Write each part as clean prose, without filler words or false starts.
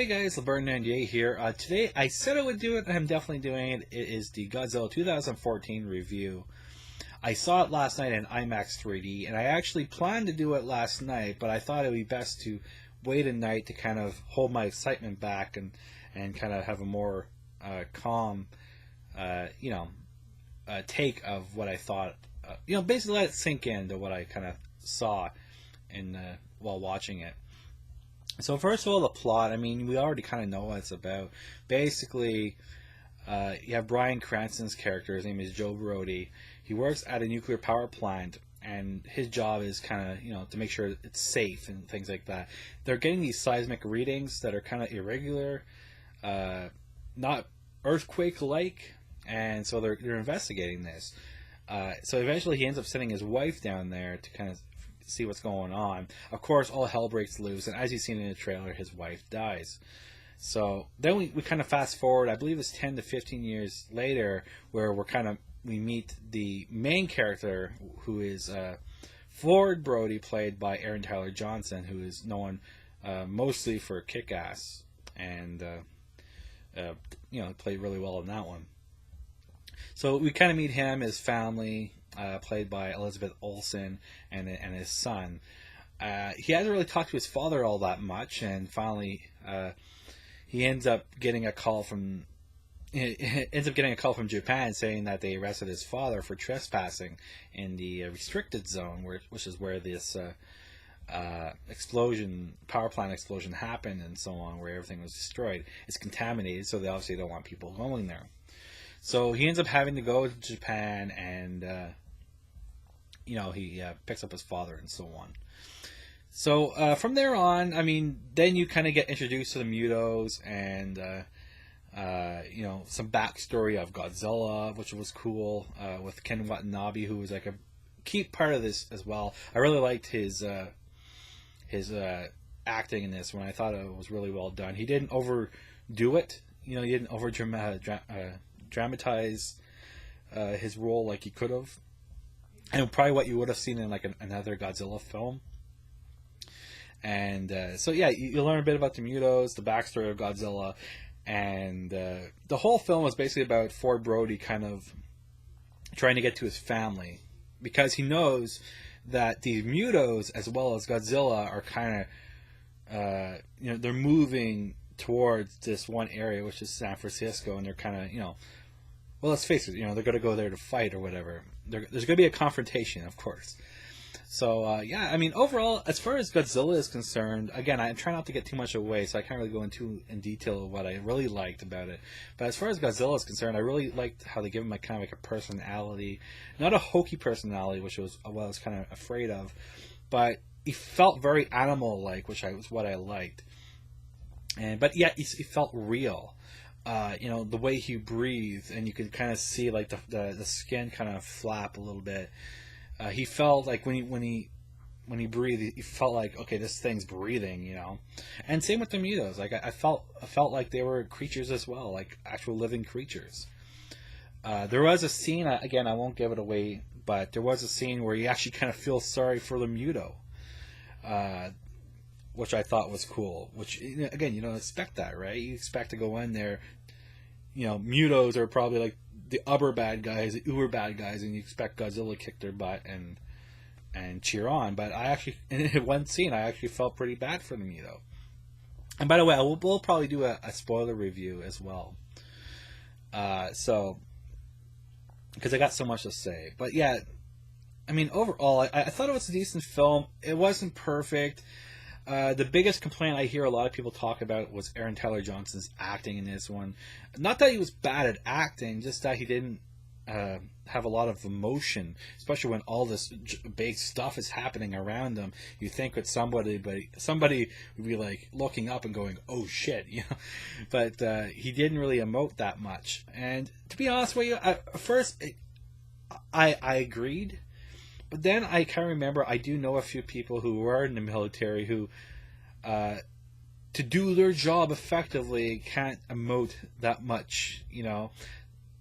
Hey guys, LeBurn98 here. Today I said I would do it, and I'm definitely doing it. It is the Godzilla 2014 review. I saw it last night in IMAX 3D, and I actually planned to do it last night, but I thought it would be best to wait a night to kind of hold my excitement back and kind of have a more calm, take of what I thought. Basically let it sink into what I kind of saw in while watching it. So first of all, the plot. I mean, we already kind of know what it's about. Basically, you have Bryan Cranston's character. His name is Joe Brody. He works at a nuclear power plant, and his job is kind of, to make sure it's safe and things like that. They're getting these seismic readings that are kind of irregular, not earthquake-like, and so they're investigating this. So eventually, he ends up sending his wife down there to kind of see what's going on. Of course, all hell breaks loose, and as you've seen in the trailer, his wife dies. So then we kind of fast forward, I believe it's 10 to 15 years later, where we meet the main character, who is Ford Brody, played by Aaron Tyler Johnson, who is known mostly for Kick-Ass, and played really well in that one. So we kind of meet him, his family, played by Elizabeth Olsen, and his son. He hasn't really talked to his father all that much, and finally he ends up getting a call from Japan saying that they arrested his father for trespassing in the restricted zone, which is where this power plant explosion happened, and so on, where everything was destroyed. It's contaminated, so they obviously don't want people going there. So he ends up having to go to Japan, and he picks up his father and so on. So from there on, I mean, then you kind of get introduced to the Mutos and some backstory of Godzilla, which was cool, with Ken Watanabe, who was like a key part of this as well. I really liked his acting in this one. I thought it was really well done. He didn't overdo it. He didn't over dramatize his role like he could have, and probably what you would have seen in like another Godzilla film. And so you learn a bit about the Mutos, the backstory of Godzilla, and the whole film was basically about Ford Brody kind of trying to get to his family, because he knows that these Mutos as well as Godzilla are kind of they're moving towards this one area, which is San Francisco, and they're kind of well, let's face it, they're going to go there to fight or whatever. There's going to be a confrontation, of course. So, I mean, overall, as far as Godzilla is concerned, again, I try not to get too much away, so I can't really go into in detail of what I really liked about it. But as far as Godzilla is concerned, I really liked how they give him kind of like a personality. Not a hokey personality, which was what I was kind of afraid of, but he felt very animal-like, which was what I liked. But yet, he felt real. The way he breathed, and you could kind of see like the skin kind of flap a little bit. He felt like when he breathed, he felt like, okay, this thing's breathing, And same with the Mutos. Like I felt like they were creatures as well, like actual living creatures. There was a scene, again, I won't give it away, but there was a scene where you actually kind of feel sorry for the Muto, which I thought was cool. Which, again, you don't expect that, right? You expect to go in there, Mutos are probably like the uber bad guys, the uber bad guys, and you expect Godzilla to kick their butt and cheer on. But I actually, in one scene, I actually felt pretty bad for the Muto. And by the way, we'll probably do a spoiler review as well. Because I got so much to say. But yeah, I mean, overall, I thought it was a decent film. It wasn't perfect. The biggest complaint I hear a lot of people talk about was Aaron Tyler Johnson's acting in this one. Not that he was bad at acting, just that he didn't have a lot of emotion, especially when all this big stuff is happening around him. You think with somebody would be like looking up and going, "Oh shit," But he didn't really emote that much. And to be honest with you, at first I agreed. But then I kind of remember I do know a few people who were in the military who, to do their job effectively, can't emote that much.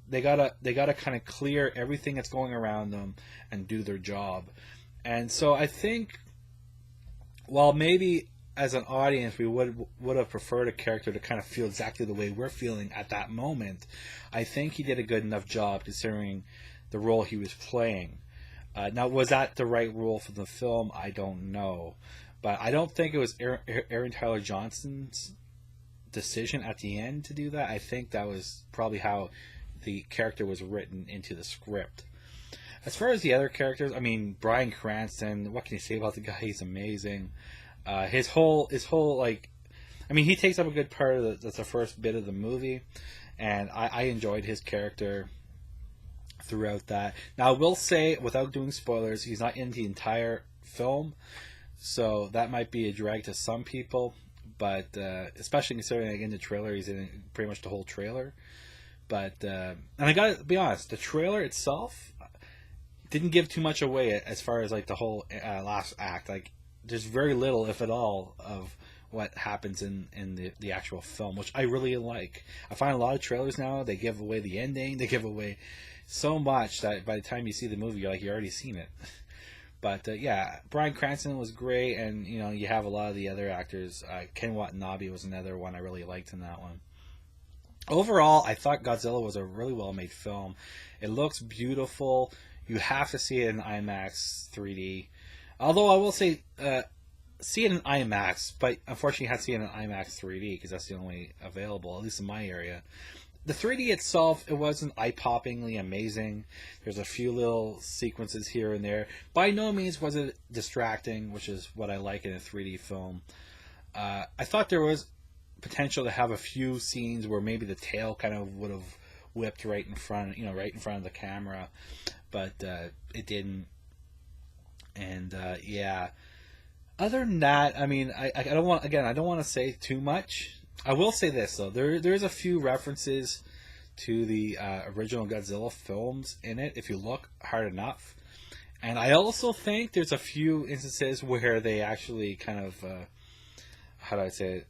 They gotta kind of clear everything that's going around them and do their job. And so I think, while maybe as an audience, we would have preferred a character to kind of feel exactly the way we're feeling at that moment. I think he did a good enough job considering the role he was playing. Now, was that the right role for the film? I don't know. But I don't think it was Aaron Tyler Johnson's decision at the end to do that. I think that was probably how the character was written into the script. As far as the other characters, I mean, Bryan Cranston, what can you say about the guy? He's amazing. His whole like, I mean, he takes up a good part of the first bit of the movie, and I enjoyed his character throughout that. Now, I will say, without doing spoilers, he's not in the entire film, so that might be a drag to some people, but especially considering, again, the trailer, he's in pretty much the whole trailer. But, and I gotta be honest, the trailer itself didn't give too much away as far as, like, the whole last act. Like, there's very little, if at all, of what happens in the actual film, which I really like. I find a lot of trailers now, they give away the ending, they give away so much that by the time you see the movie, you're like, you already seen it. But, yeah, Bryan Cranston was great, and, you know, you have a lot of the other actors. Ken Watanabe was another one I really liked in that one. Overall, I thought Godzilla was a really well-made film. It looks beautiful. You have to see it in IMAX 3D. Although I will say, see it in IMAX, but unfortunately you have to see it in IMAX 3D because that's the only way available, at least in my area. The 3D itself, it wasn't eye-poppingly amazing. There's a few little sequences here and there. By no means was it distracting, which is what I like in a 3D film. I thought there was potential to have a few scenes where maybe the tail kind of would have whipped right in front, right in front of the camera, but it didn't. And yeah, other than that, I mean, I don't want to say too much. I will say this though, there's a few references to the original Godzilla films in it if you look hard enough, and I also think there's a few instances where they actually kind of how do I say it?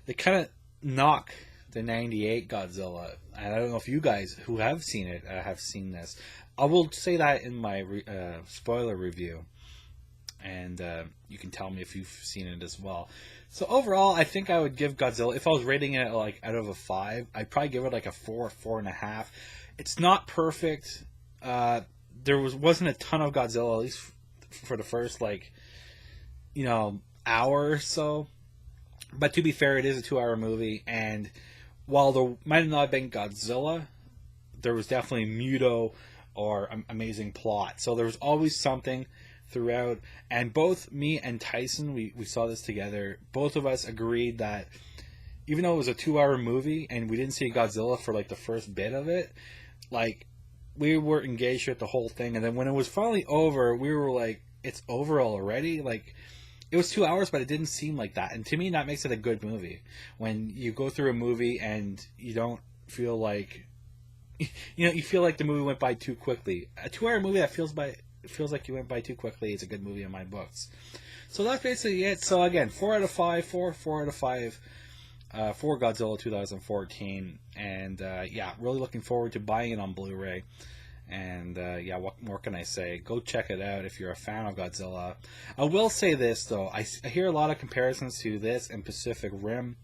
They kind of knock the 98 Godzilla. And I don't know if you guys who have seen it have seen this. I will say that in my spoiler review. And you can tell me if you've seen it as well. So overall, I think I would give Godzilla, if I was rating it like out of a 5, I'd probably give it like a 4, 4.5. It's not perfect. There wasn't a ton of Godzilla, at least for the first hour or so. But to be fair, it is a 2-hour movie, and while there might not have been Godzilla, there was definitely Muto or amazing plot. So there was always something throughout, and both me and Tyson, we saw this together, both of us agreed that even though it was a 2-hour movie, and we didn't see Godzilla for like the first bit of it, like, we were engaged with the whole thing, and then when it was finally over, we were like, it's over already? Like, it was 2 hours, but it didn't seem like that. And to me, that makes it a good movie. When you go through a movie and you don't feel like, you feel like the movie went by too quickly. A 2-hour movie that feels like you went by too quickly is a good movie in my books. So that's basically it. So again, 4 out of 5, 4 out of 5 for Godzilla 2014. And yeah, really looking forward to buying it on Blu-ray. And yeah, what more can I say? Go check it out if you're a fan of Godzilla. I will say this though, I hear a lot of comparisons to this and Pacific Rim.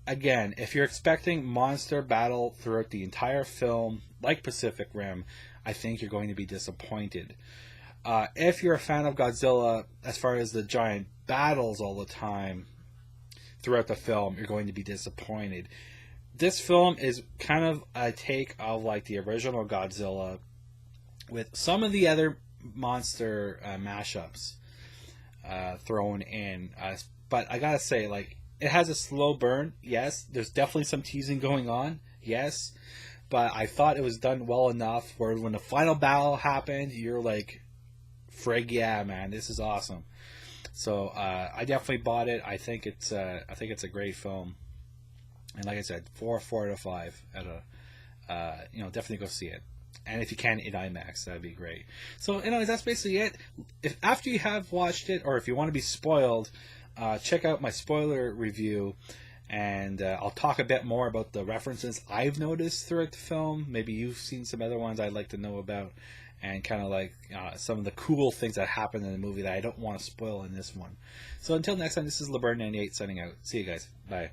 Again, if you're expecting monster battle throughout the entire film, like Pacific Rim, I think you're going to be disappointed. If you're a fan of Godzilla, as far as the giant battles all the time throughout the film, you're going to be disappointed. This film is kind of a take of like the original Godzilla with some of the other monster mashups thrown in. But I gotta say, like, it has a slow burn, yes. There's definitely some teasing going on, yes. But I thought it was done well enough where when the final battle happened, you're like, frig yeah, man, this is awesome. So I definitely bought it. I think it's a great film. And like I said, 4 out of 5 at a, definitely go see it. And if you can, in IMAX, that'd be great. So, anyways, that's basically it. If after you have watched it, or if you want to be spoiled, check out my spoiler review, and I'll talk a bit more about the references I've noticed throughout the film. Maybe you've seen some other ones I'd like to know about, and kind of like some of the cool things that happen in the movie that I don't want to spoil in this one. So until next time, this is LeBurn98 signing out. See you guys. Bye.